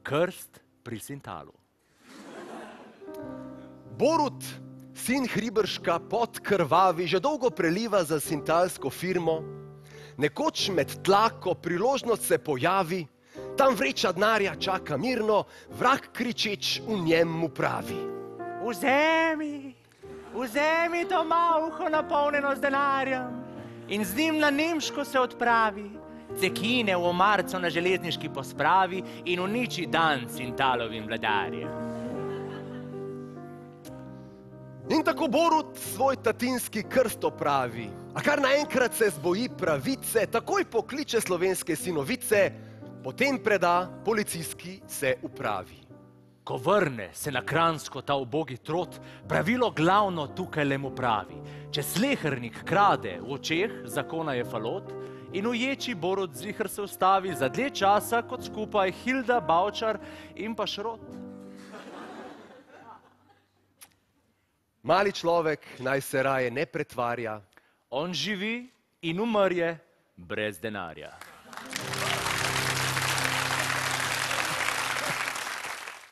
Krst pri Sintalu. Borut, sin Hriberška, pot krvavi, že dolgo preliva za sintalsko firmo. Nekoč med tlako priložnost se pojavi, tam vreča denarja čaka mirno, vrag kričeč v njem mu pravi. Vzemi to malho napolnjeno z denarjem in z njim na Nemško se odpravi. Cekine v omarco na železniški pospravi in uniči dan Sintalovim vladarjem. In tako Borut svoj tatinski krst opravi, a kar naenkrat se zboji pravice, takoj pokliče slovenske sinovice, potem preda policijski se upravi. Ko vrne se na Kranjsko ta ubogi trot, pravilo glavno tukaj le mu pravi. Če slehernik krade, v očeh zakona je falot in uječi Borut ziher se ustavi za dlje časa kot skupaj Hilda, Bavčar in pa Šrot. Mali človek naj se raje ne pretvarja. On živi in umrje brez denarja.